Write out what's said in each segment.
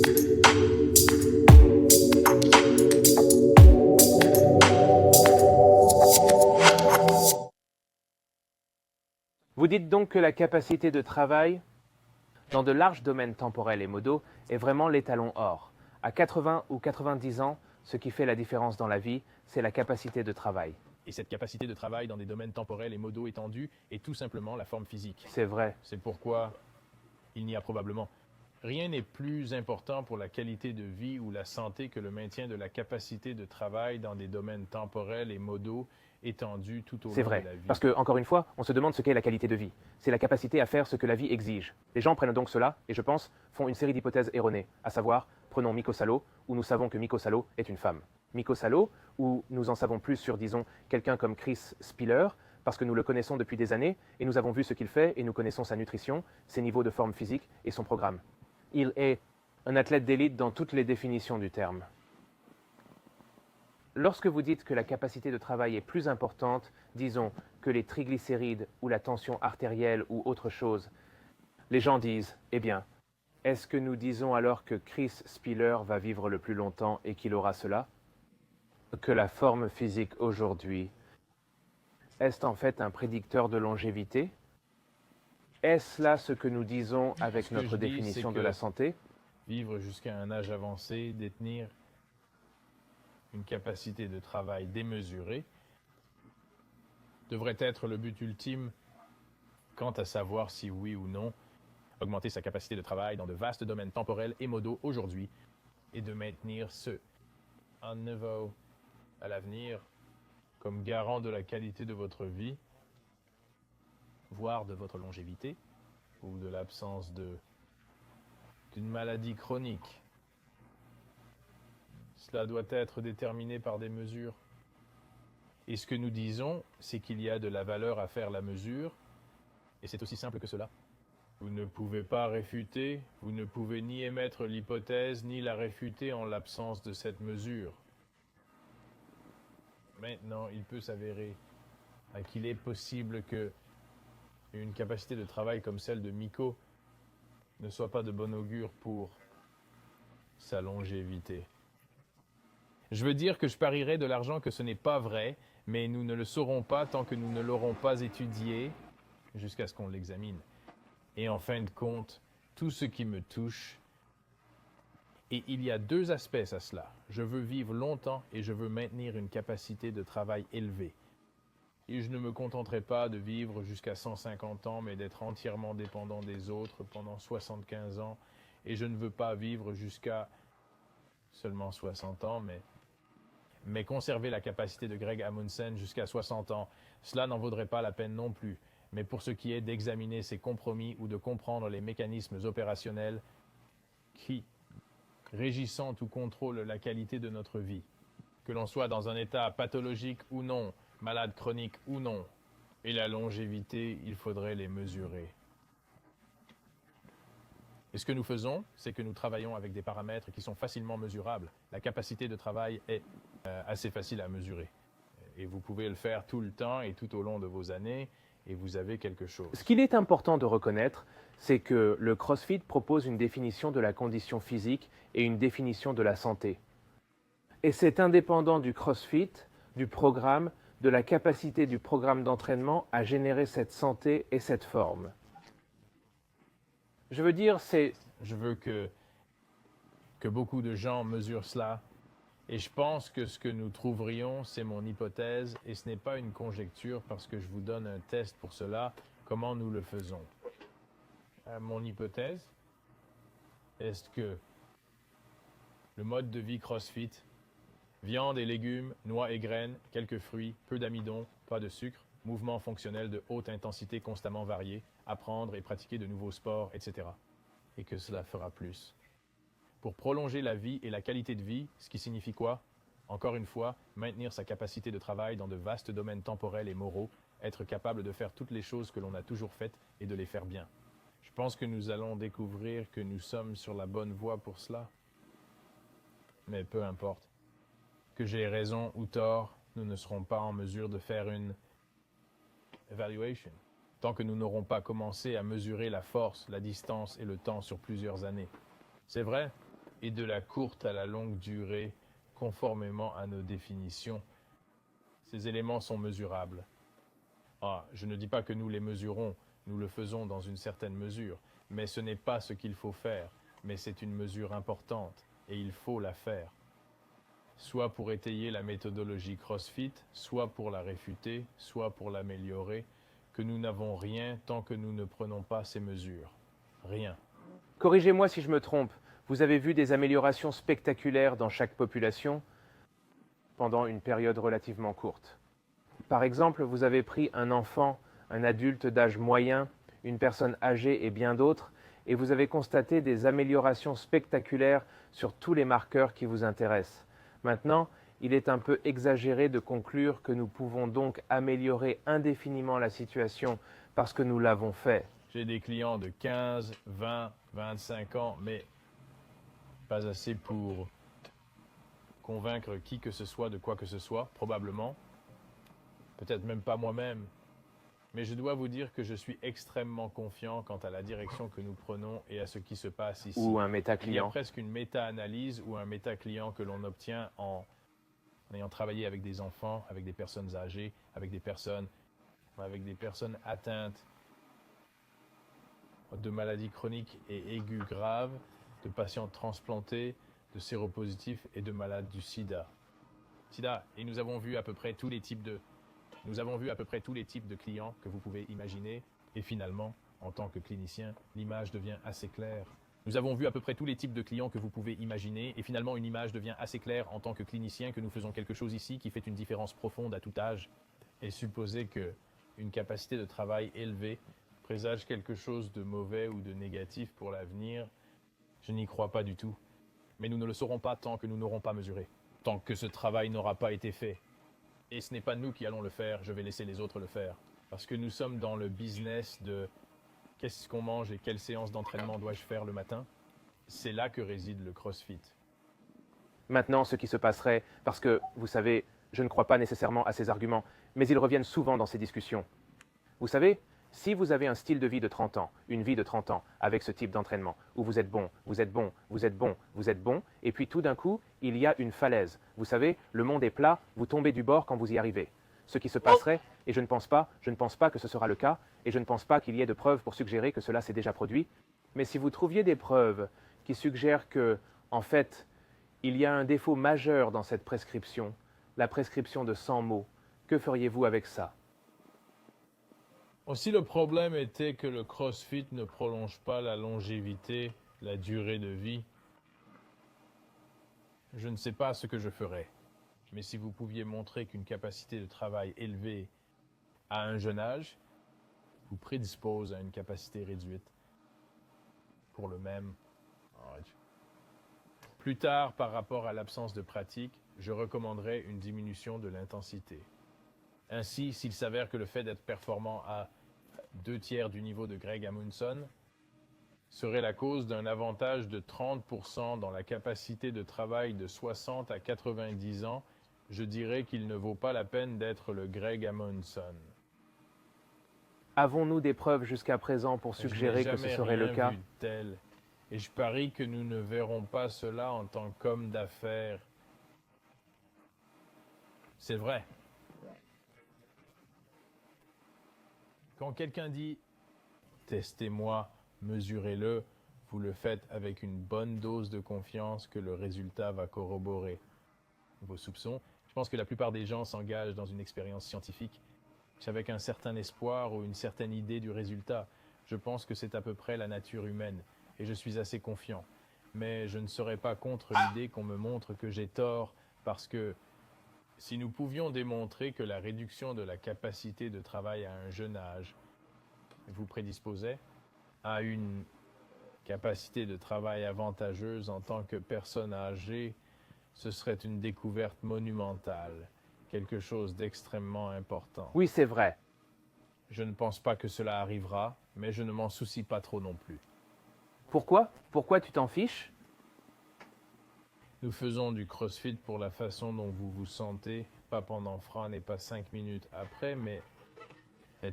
Vous dites donc que la capacité de travail dans de larges domaines temporels et modaux est vraiment l'étalon or. À 80 ou 90 ans, ce qui fait la différence dans la vie, c'est la capacité de travail. Et cette capacité de travail dans des domaines temporels et modaux étendus est tout simplement la forme physique. C'est vrai. C'est pourquoi il n'y a probablement rien n'est plus important pour la qualité de vie ou la santé que le maintien de la capacité de travail dans des domaines temporels et modaux étendus tout au long C'est de vrai, la vie. parce que, encore une fois, on se demande ce qu'est la qualité de vie. C'est la capacité à faire ce que la vie exige. Les gens prennent donc cela, et je pense, font une série d'hypothèses erronées, à savoir, prenons Miko Salo, où nous savons que Miko Salo est une femme. Miko Salo, où nous en savons plus sur, disons, quelqu'un comme Chris Spiller, parce que nous le connaissons depuis des années, et nous avons vu ce qu'il fait, et nous connaissons sa nutrition, ses niveaux de forme physique et son programme. Il est un athlète d'élite dans toutes les définitions du terme. Lorsque vous dites que la capacité de travail est plus importante, disons, que les triglycérides ou la tension artérielle ou autre chose, les gens disent, eh bien, est-ce que nous disons alors que Chris Spiller va vivre le plus longtemps et qu'il aura cela? Que la forme physique aujourd'hui est en fait un prédicteur de longévité? Est-ce là ce que nous disons avec notre définition de la santé? Vivre jusqu'à un âge avancé, détenir une capacité de travail démesurée, devrait être le but ultime quant à savoir si oui ou non augmenter sa capacité de travail dans de vastes domaines temporels et modaux aujourd'hui et de maintenir ce haut niveau à l'avenir comme garant de la qualité de votre vie, voire de votre longévité ou de l'absence d'une maladie chronique. Cela doit être déterminé par des mesures. Et ce que nous disons, c'est qu'il y a de la valeur à faire la mesure, et c'est aussi simple que cela. Vous ne pouvez pas réfuter, vous ne pouvez ni émettre l'hypothèse, ni la réfuter en l'absence de cette mesure. Maintenant, il peut s'avérer qu'il est possible que une capacité de travail comme celle de Miko ne soit pas de bon augure pour sa longévité. Je veux dire que je parierais de l'argent que ce n'est pas vrai, mais nous ne le saurons pas tant que nous ne l'aurons pas étudié jusqu'à ce qu'on l'examine. Et en fin de compte, tout ce qui me touche, et il y a deux aspects à cela. Je veux vivre longtemps et je veux maintenir une capacité de travail élevée. Et je ne me contenterai pas de vivre jusqu'à 150 ans, mais d'être entièrement dépendant des autres pendant 75 ans. Et je ne veux pas vivre jusqu'à seulement 60 ans, mais conserver la capacité de Greg Amundsen jusqu'à 60 ans. Cela n'en vaudrait pas la peine non plus. Mais pour ce qui est d'examiner ces compromis ou de comprendre les mécanismes opérationnels qui, régissant ou contrôlent la qualité de notre vie, que l'on soit dans un état pathologique ou non, malade chronique ou non, et la longévité, il faudrait les mesurer. Et ce que nous faisons, c'est que nous travaillons avec des paramètres qui sont facilement mesurables. La capacité de travail est assez facile à mesurer. Et vous pouvez le faire tout le temps et tout au long de vos années, et vous avez quelque chose. Ce qu'il est important de reconnaître, c'est que le CrossFit propose une définition de la condition physique et une définition de la santé. Et c'est indépendant du CrossFit, du programme, de la capacité du programme d'entraînement à générer cette santé et cette forme. Je veux dire, Je veux que beaucoup de gens mesurent cela. Et je pense que ce que nous trouverions, c'est mon hypothèse, et ce n'est pas une conjecture parce que je vous donne un test pour cela, comment nous le faisons. Mon hypothèse est que le mode de vie CrossFit, viande et légumes, noix et graines, quelques fruits, peu d'amidon, pas de sucre, mouvements fonctionnels de haute intensité constamment variés, apprendre et pratiquer de nouveaux sports, etc. Et que cela fera plus. Pour prolonger la vie et la qualité de vie, ce qui signifie quoi? Encore une fois, maintenir sa capacité de travail dans de vastes domaines temporels et moraux, être capable de faire toutes les choses que l'on a toujours faites et de les faire bien. Je pense que nous allons découvrir que nous sommes sur la bonne voie pour cela. Mais peu importe. Que j'ai raison ou tort, nous ne serons pas en mesure de faire une evaluation, tant que nous n'aurons pas commencé à mesurer la force, la distance et le temps sur plusieurs années. C'est vrai, et de la courte à la longue durée, conformément à nos définitions. Ces éléments sont mesurables. Je ne dis pas que nous les mesurons, nous le faisons dans une certaine mesure, mais ce n'est pas ce qu'il faut faire, mais c'est une mesure importante, et il faut la faire. Soit pour étayer la méthodologie CrossFit, soit pour la réfuter, soit pour l'améliorer, que nous n'avons rien tant que nous ne prenons pas ces mesures. Rien. Corrigez-moi si je me trompe, vous avez vu des améliorations spectaculaires dans chaque population pendant une période relativement courte. Par exemple, vous avez pris un enfant, un adulte d'âge moyen, une personne âgée et bien d'autres, et vous avez constaté des améliorations spectaculaires sur tous les marqueurs qui vous intéressent. Maintenant, il est un peu exagéré de conclure que nous pouvons donc améliorer indéfiniment la situation parce que nous l'avons fait. J'ai des clients de 15, 20, 25 ans, mais pas assez pour convaincre qui que ce soit de quoi que ce soit, probablement. Peut-être même pas moi-même. Mais je dois vous dire que je suis extrêmement confiant quant à la direction que nous prenons et à ce qui se passe ici. Ou un Il y a méta-client. presque une méta-analyse ou un méta-client que l'on obtient en ayant travaillé avec des enfants, avec des personnes âgées, avec des personnes atteintes de maladies chroniques et aiguës graves, de patients transplantés, de séropositifs et de malades du sida. Et nous avons vu à peu près tous les types de clients que vous pouvez imaginer. Et finalement, en tant que clinicien, l'image devient assez claire. Nous avons vu à peu près tous les types de clients que vous pouvez imaginer. Et finalement, une image devient assez claire en tant que clinicien que nous faisons quelque chose ici qui fait une différence profonde à tout âge. Et supposer qu'une capacité de travail élevée présage quelque chose de mauvais ou de négatif pour l'avenir, je n'y crois pas du tout. Mais nous ne le saurons pas tant que nous n'aurons pas mesuré, tant que ce travail n'aura pas été fait. Et ce n'est pas nous qui allons le faire, je vais laisser les autres le faire. Parce que nous sommes dans le business de qu'est-ce qu'on mange et quelle séance d'entraînement dois-je faire le matin. C'est là que réside le CrossFit. Maintenant, ce qui se passerait, parce que, vous savez, je ne crois pas nécessairement à ces arguments, mais ils reviennent souvent dans ces discussions. Vous savez, si vous avez un style de vie de 30 ans, une vie de 30 ans, avec ce type d'entraînement, où vous êtes bon, vous êtes bon, vous êtes bon, vous êtes bon, et puis tout d'un coup, il y a une falaise. Vous savez, le monde est plat, vous tombez du bord quand vous y arrivez. Ce qui se passerait, et je ne pense pas que ce sera le cas, et je ne pense pas qu'il y ait de preuves pour suggérer que cela s'est déjà produit, mais si vous trouviez des preuves qui suggèrent que, en fait, il y a un défaut majeur dans cette prescription, la prescription de 100 mots, que feriez-vous avec ça ? Si le problème était que le CrossFit ne prolonge pas la longévité, la durée de vie, je ne sais pas ce que je ferais. Mais si vous pouviez montrer qu'une capacité de travail élevée à un jeune âge vous prédispose à une capacité réduite pour le même. Plus tard, par rapport à l'absence de pratique, je recommanderais une diminution de l'intensité. Ainsi, s'il s'avère que le fait d'être performant à 2/3 du niveau de Greg Amundson serait la cause d'un avantage de 30% dans la capacité de travail de 60 à 90 ans, je dirais qu'il ne vaut pas la peine d'être le Greg Amundson. Avons-nous des preuves jusqu'à présent pour suggérer que ce serait le cas ? Je n'ai jamais rien vu de tel. Et je parie que nous ne verrons pas cela en tant qu'homme d'affaires. C'est vrai. Quand quelqu'un dit « testez-moi, mesurez-le », vous le faites avec une bonne dose de confiance que le résultat va corroborer vos soupçons. Je pense que la plupart des gens s'engagent dans une expérience scientifique avec un certain espoir ou une certaine idée du résultat. Je pense que c'est à peu près la nature humaine et je suis assez confiant. Mais je ne serais pas contre l'idée qu'on me montre que j'ai tort parce que si nous pouvions démontrer que la réduction de la capacité de travail à un jeune âge vous prédisposait à une capacité de travail avantageuse en tant que personne âgée, ce serait une découverte monumentale, quelque chose d'extrêmement important. Oui, c'est vrai. Je ne pense pas que cela arrivera, mais je ne m'en soucie pas trop non plus. Pourquoi ? Pourquoi tu t'en fiches ? Nous faisons du CrossFit pour la façon dont vous vous sentez, pas pendant Fran et pas 5 minutes après, mais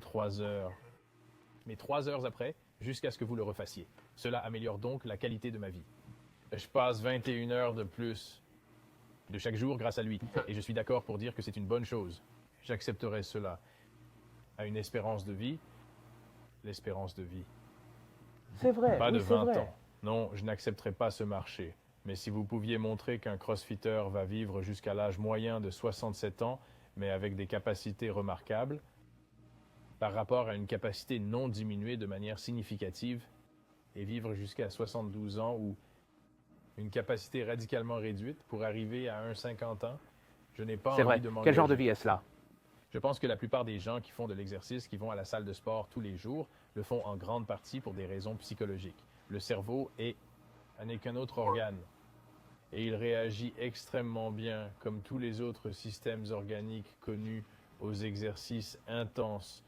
3 heures. Mais 3 heures après, jusqu'à ce que vous le refassiez. Cela améliore donc la qualité de ma vie. je passe 21 heures de plus de chaque jour grâce à lui. Et je suis d'accord pour dire que c'est une bonne chose. J'accepterai cela. À une espérance de vie, l'espérance de vie. C'est vrai, Pas oui, de c'est 20 vrai. ans. Non, je n'accepterai pas ce marché. Mais si vous pouviez montrer qu'un crossfitter va vivre jusqu'à l'âge moyen de 67 ans, mais avec des capacités remarquables, par rapport à une capacité non diminuée de manière significative, et vivre jusqu'à 72 ans ou une capacité radicalement réduite pour arriver à un 50 ans, je n'ai pas C'est envie vrai. de Quel genre de m'engager. vie est cela? Je pense que la plupart des gens qui font de l'exercice, qui vont à la salle de sport tous les jours, le font en grande partie pour des raisons psychologiques. Le cerveau n'est qu'un autre organe. Et il réagit extrêmement bien, comme tous les autres systèmes organiques connus, aux exercices intenses.